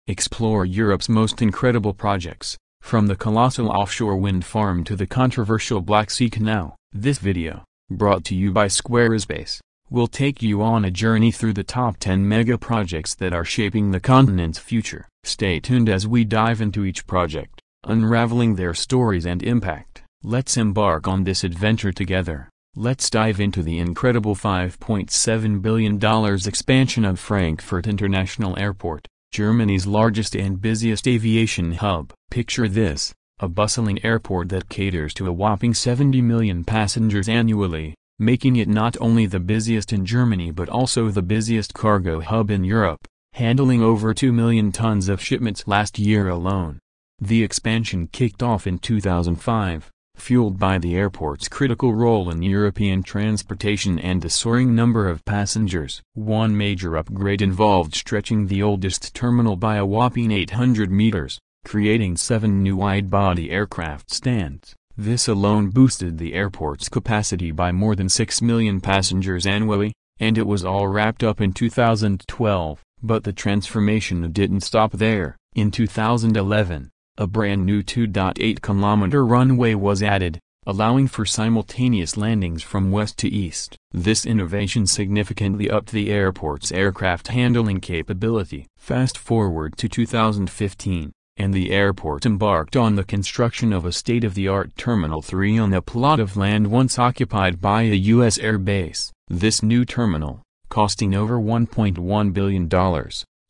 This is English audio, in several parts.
Explore Europe's most incredible projects, from the colossal offshore wind farm to the controversial Black Sea Canal. This video, brought to you by Squarespace, will take you on a journey through the top 10 mega projects that are shaping the continent's future. Stay tuned as we dive into each project, unraveling their stories and impact. Let's embark on this adventure together. Let's dive into the incredible $5.7 billion expansion of Frankfurt International Airport, Germany's largest and busiest aviation hub. Picture this, a bustling airport that caters to a whopping 70 million passengers annually, making it not only the busiest in Germany but also the busiest cargo hub in Europe, handling over 2 million tons of shipments last year alone. The expansion kicked off in 2005, fueled by the airport's critical role in European transportation and the soaring number of passengers. One major upgrade involved stretching the oldest terminal by a whopping 800 meters, creating 7 new wide-body aircraft stands. This alone boosted the airport's capacity by more than 6 million passengers annually, and it was all wrapped up in 2012. But the transformation didn't stop there. In 2011, a brand new 2.8-kilometer runway was added, allowing for simultaneous landings from west to east. This innovation significantly upped the airport's aircraft handling capability. Fast forward to 2015, and the airport embarked on the construction of a state-of-the-art Terminal 3 on a plot of land once occupied by a U.S. air base. This new terminal, costing over $1.1 billion,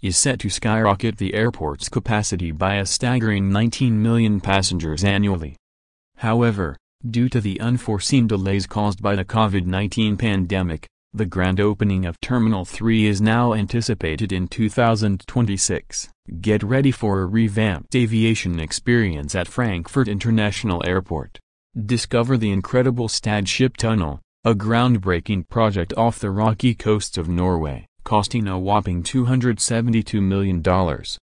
is set to skyrocket the airport's capacity by a staggering 19 million passengers annually. However, due to the unforeseen delays caused by the COVID-19 pandemic, the grand opening of Terminal 3 is now anticipated in 2026. Get ready for a revamped aviation experience at Frankfurt International Airport. Discover the incredible Stad Ship Tunnel, a groundbreaking project off the rocky coasts of Norway, costing a whopping $272 million.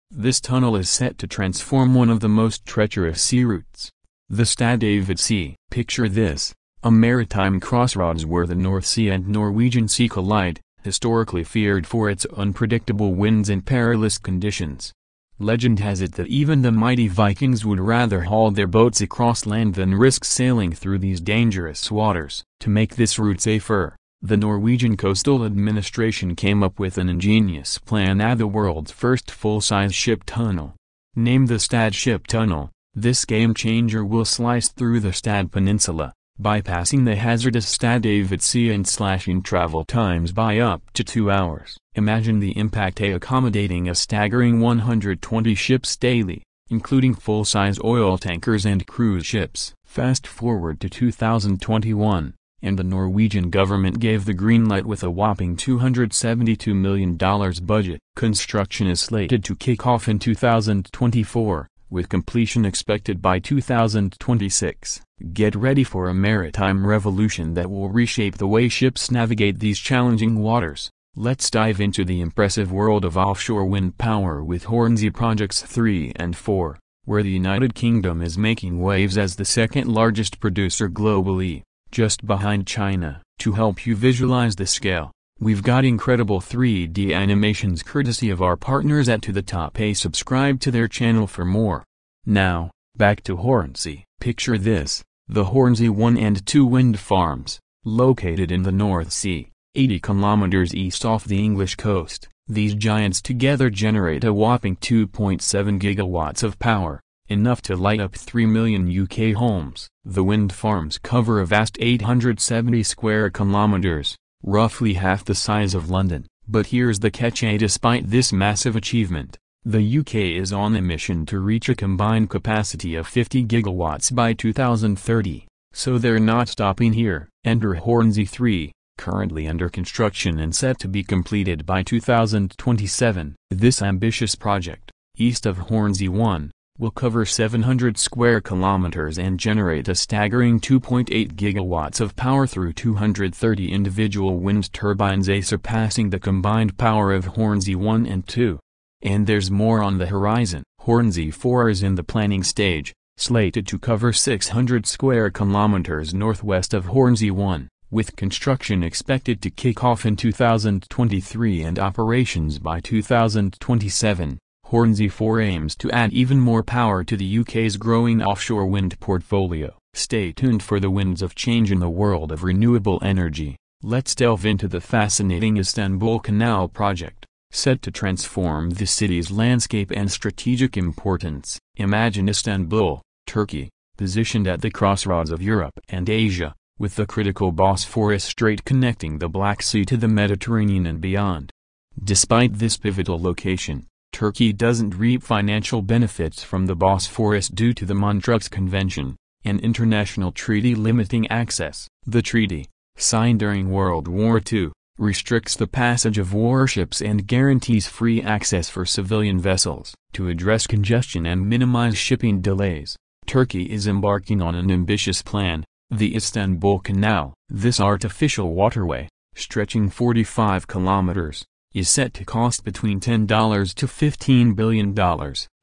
This tunnel is set to transform one of the most treacherous sea routes, the Stadavid Sea. Picture this, a maritime crossroads where the North Sea and Norwegian Sea collide, historically feared for its unpredictable winds and perilous conditions. Legend has it that even the mighty Vikings would rather haul their boats across land than risk sailing through these dangerous waters. To make this route safer, the Norwegian Coastal Administration came up with an ingenious plan to add the world's first full-size ship tunnel. Named the Stad Ship Tunnel, this game-changer will slice through the Stad Peninsula, bypassing the hazardous Stadavid Sea and slashing travel times by up to 2 hours. Imagine the impact accommodating a staggering 120 ships daily, including full-size oil tankers and cruise ships. Fast forward to 2021, and the Norwegian government gave the green light with a whopping $272 million budget. Construction is slated to kick off in 2024, with completion expected by 2026. Get ready for a maritime revolution that will reshape the way ships navigate these challenging waters. Let's dive into the impressive world of offshore wind power with Hornsea Projects 3 and 4, where the United Kingdom is making waves as the second-largest producer globally, just behind China. To help you visualize the scale, we've got incredible 3D animations courtesy of our partners at To The Top. Subscribe to their channel for more. Now, back to Hornsea. Picture this, the Hornsea 1 and 2 wind farms, located in the North Sea, 80 kilometers east off the English coast. These giants together generate a whopping 2.7 gigawatts of power, enough to light up 3 million UK homes. The wind farms cover a vast 870 square kilometers, roughly half the size of London. But here's the catch: despite this massive achievement, the UK is on a mission to reach a combined capacity of 50 gigawatts by 2030, so they're not stopping here. Enter Hornsea 3, currently under construction and set to be completed by 2027. This ambitious project, east of Hornsea 1, will cover 700 square kilometers and generate a staggering 2.8 gigawatts of power through 230 individual wind turbines, surpassing the combined power of Hornsea 1 and 2. And there's more on the horizon. Hornsea 4 is in the planning stage, slated to cover 600 square kilometers northwest of Hornsea 1, with construction expected to kick off in 2023 and operations by 2027. Hornsea 4 aims to add even more power to the UK's growing offshore wind portfolio. Stay tuned for the winds of change in the world of renewable energy. Let's delve into the fascinating Istanbul Canal project, set to transform the city's landscape and strategic importance. Imagine Istanbul, Turkey, positioned at the crossroads of Europe and Asia, with the critical Bosphorus Strait connecting the Black Sea to the Mediterranean and beyond. Despite this pivotal location, Turkey doesn't reap financial benefits from the Bosphorus due to the Montreux Convention, an international treaty limiting access. The treaty, signed during World War II, restricts the passage of warships and guarantees free access for civilian vessels. To address congestion and minimize shipping delays, Turkey is embarking on an ambitious plan, the Istanbul Canal. This artificial waterway, stretching 45 kilometers, is set to cost between $10 to $15 billion.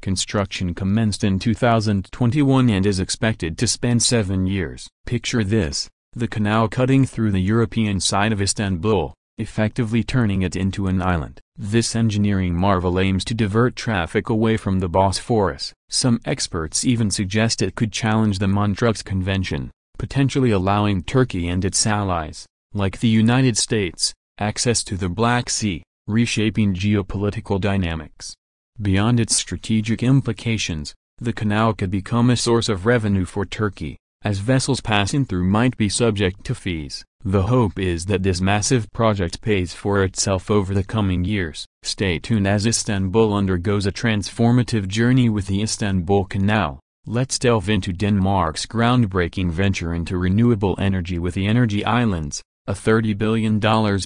Construction commenced in 2021 and is expected to span 7 years. Picture this, the canal cutting through the European side of Istanbul, effectively turning it into an island. This engineering marvel aims to divert traffic away from the Bosphorus. Some experts even suggest it could challenge the Montreux Convention, potentially allowing Turkey and its allies, like the United States, access to the Black Sea, reshaping geopolitical dynamics. Beyond its strategic implications, the canal could become a source of revenue for Turkey, as vessels passing through might be subject to fees. The hope is that this massive project pays for itself over the coming years. Stay tuned as Istanbul undergoes a transformative journey with the Istanbul Canal. Let's delve into Denmark's groundbreaking venture into renewable energy with the Energy Islands, a $30 billion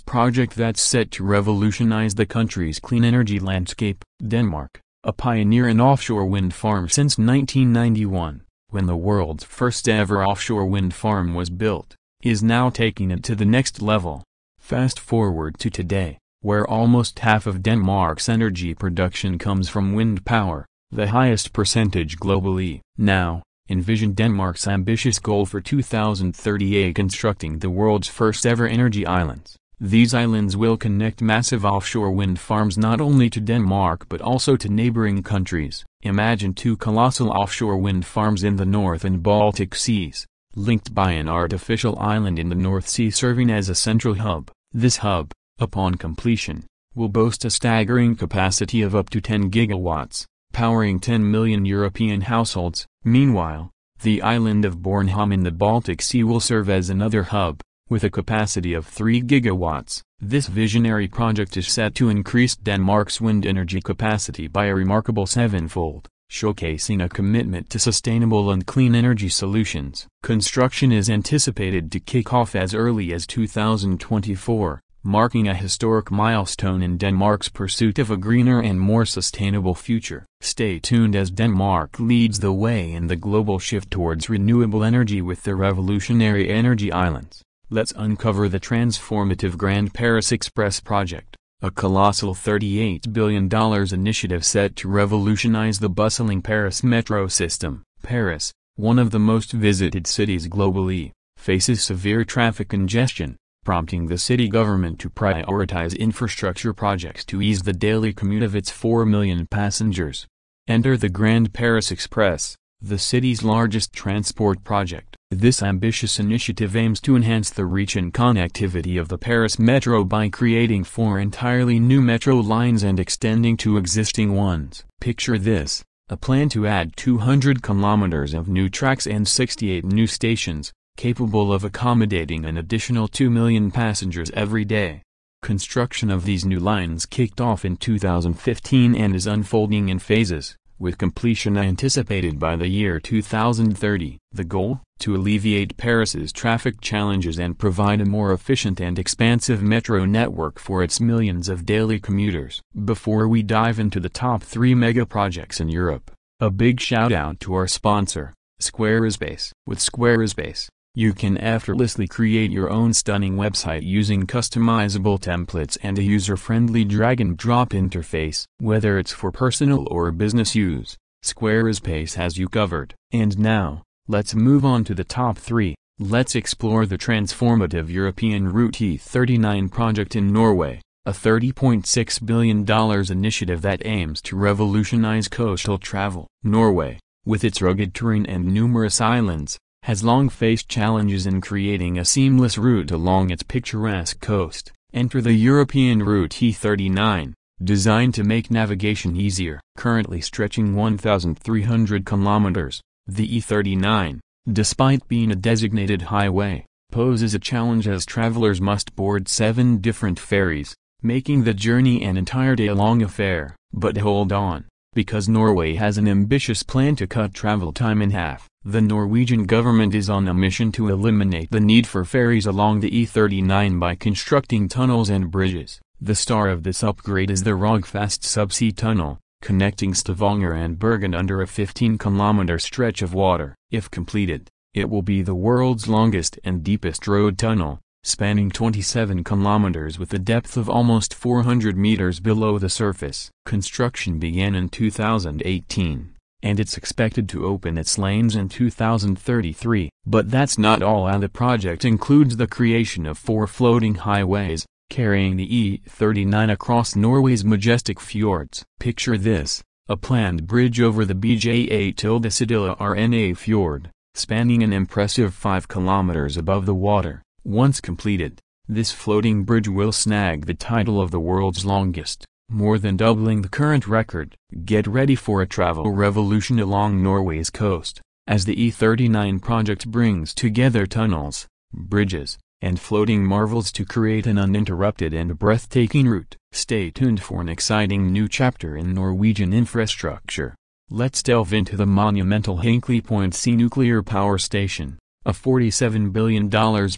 project that's set to revolutionize the country's clean energy landscape. Denmark, a pioneer in offshore wind farms since 1991, when the world's first ever offshore wind farm was built, is now taking it to the next level. Fast forward to today, where almost half of Denmark's energy production comes from wind power, the highest percentage globally. Now, envision Denmark's ambitious goal for 2038: constructing the world's first ever energy islands. These islands will connect massive offshore wind farms not only to Denmark but also to neighboring countries. Imagine two colossal offshore wind farms in the North and Baltic Seas, linked by an artificial island in the North Sea serving as a central hub. This hub, upon completion, will boast a staggering capacity of up to 10 gigawatts, powering 10 million European households. Meanwhile, the island of Bornholm in the Baltic Sea will serve as another hub, with a capacity of 3 gigawatts. This visionary project is set to increase Denmark's wind energy capacity by a remarkable 7-fold, showcasing a commitment to sustainable and clean energy solutions. Construction is anticipated to kick off as early as 2024, marking a historic milestone in Denmark's pursuit of a greener and more sustainable future. Stay tuned as Denmark leads the way in the global shift towards renewable energy with the revolutionary Energy Islands. Let's uncover the transformative Grand Paris Express project, a colossal $38 billion initiative set to revolutionize the bustling Paris metro system. Paris, one of the most visited cities globally, faces severe traffic congestion, prompting the city government to prioritize infrastructure projects to ease the daily commute of its 4 million passengers. Enter the Grand Paris Express, the city's largest transport project. This ambitious initiative aims to enhance the reach and connectivity of the Paris Metro by creating 4 entirely new metro lines and extending 2 existing ones. Picture this, a plan to add 200 kilometers of new tracks and 68 new stations, capable of accommodating an additional 2 million passengers every day. Construction of these new lines kicked off in 2015 and is unfolding in phases, with completion anticipated by the year 2030. The goal? To alleviate Paris's traffic challenges and provide a more efficient and expansive metro network for its millions of daily commuters. Before we dive into the top 3 mega projects in Europe, a big shout out to our sponsor, Squarespace. With Squarespace, you can effortlessly create your own stunning website using customizable templates and a user-friendly drag-and-drop interface. Whether it's for personal or business use, Squarespace has you covered. And now, let's move on to the top 3. Let's explore the transformative European Route E39 project in Norway, a $30.6 billion initiative that aims to revolutionize coastal travel. Norway, with its rugged terrain and numerous islands, has long faced challenges in creating a seamless route along its picturesque coast. Enter the European route E39, designed to make navigation easier. Currently stretching 1,300 kilometers, the E39, despite being a designated highway, poses a challenge as travelers must board 7 different ferries, making the journey an entire day-long affair. But hold on, because Norway has an ambitious plan to cut travel time in half. The Norwegian government is on a mission to eliminate the need for ferries along the E39 by constructing tunnels and bridges. The star of this upgrade is the Rogfast subsea tunnel, connecting Stavanger and Bergen under a 15-kilometer stretch of water. If completed, it will be the world's longest and deepest road tunnel, spanning 27 kilometers with a depth of almost 400 meters below the surface. Construction began in 2018. And it's expected to open its lanes in 2033. But that's not all, and the project includes the creation of 4 floating highways, carrying the E39 across Norway's majestic fjords. Picture this, a planned bridge over the Bja-Sidila-Rna fjord, spanning an impressive 5 kilometers above the water. Once completed, this floating bridge will snag the title of the world's longest, more than doubling the current record. Get ready for a travel revolution along Norway's coast, as the E39 project brings together tunnels, bridges, and floating marvels to create an uninterrupted and breathtaking route. Stay tuned for an exciting new chapter in Norwegian infrastructure. Let's delve into the monumental Hinkley Point C nuclear power station, a $47 billion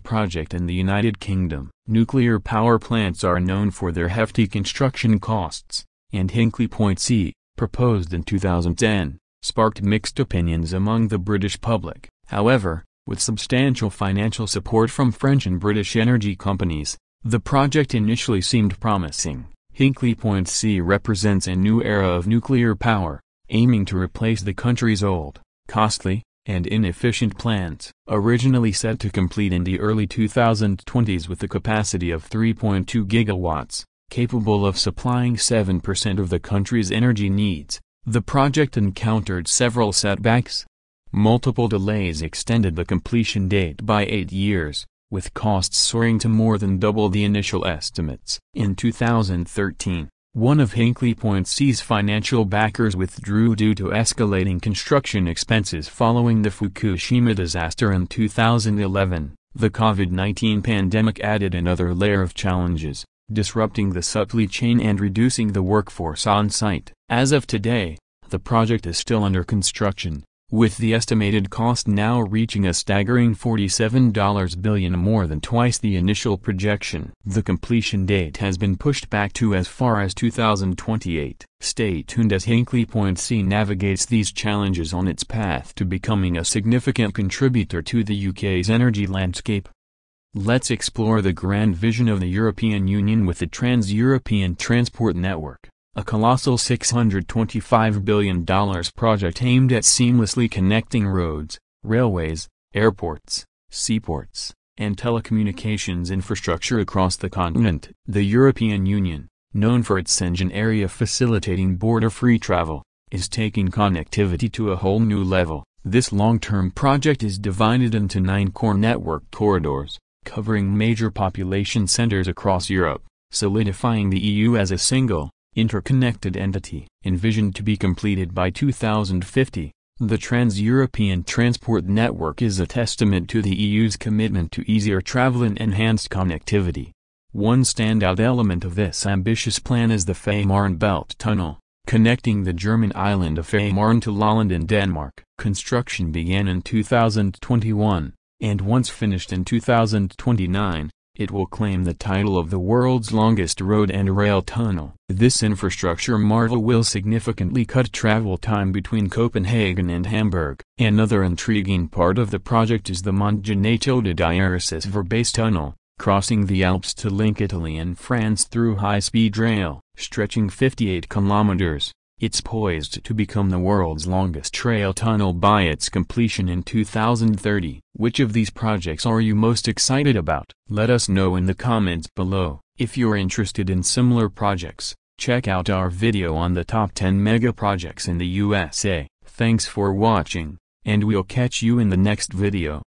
project in the United Kingdom. Nuclear power plants are known for their hefty construction costs, and Hinkley Point C, proposed in 2010, sparked mixed opinions among the British public. However, with substantial financial support from French and British energy companies, the project initially seemed promising. Hinkley Point C represents a new era of nuclear power, aiming to replace the country's old, costly, and inefficient plants. Originally set to complete in the early 2020s with a capacity of 3.2 gigawatts, capable of supplying 7% of the country's energy needs, the project encountered several setbacks. Multiple delays extended the completion date by 8 years, with costs soaring to more than double the initial estimates. In 2013, one of Hinkley Point C's financial backers withdrew due to escalating construction expenses following the Fukushima disaster in 2011. The COVID-19 pandemic added another layer of challenges, disrupting the supply chain and reducing the workforce on site. As of today, the project is still under construction, with the estimated cost now reaching a staggering $47 billion, more than twice the initial projection. The completion date has been pushed back to as far as 2028. Stay tuned as Hinkley Point C navigates these challenges on its path to becoming a significant contributor to the UK's energy landscape. Let's explore the grand vision of the European Union with the Trans-European Transport Network, a colossal $625 billion project aimed at seamlessly connecting roads, railways, airports, seaports, and telecommunications infrastructure across the continent. The European Union, known for its Schengen area facilitating border-free travel, is taking connectivity to a whole new level. This long-term project is divided into 9 core network corridors, covering major population centers across Europe, solidifying the EU as a single, interconnected entity. Envisioned to be completed by 2050, the Trans-European Transport Network is a testament to the EU's commitment to easier travel and enhanced connectivity. One standout element of this ambitious plan is the Fehmarn Belt Tunnel, connecting the German island of Fehmarn to Lolland in Denmark. Construction began in 2021, and once finished in 2029, it will claim the title of the world's longest road and rail tunnel. This infrastructure marvel will significantly cut travel time between Copenhagen and Hamburg. Another intriguing part of the project is the Montgenète-de-Diéresis-Verbèze tunnel, crossing the Alps to link Italy and France through high-speed rail. Stretching 58 kilometers, it's poised to become the world's longest rail tunnel by its completion in 2030. Which of these projects are you most excited about? Let us know in the comments below. If you're interested in similar projects, check out our video on the top 10 mega projects in the USA. Thanks for watching, and we'll catch you in the next video.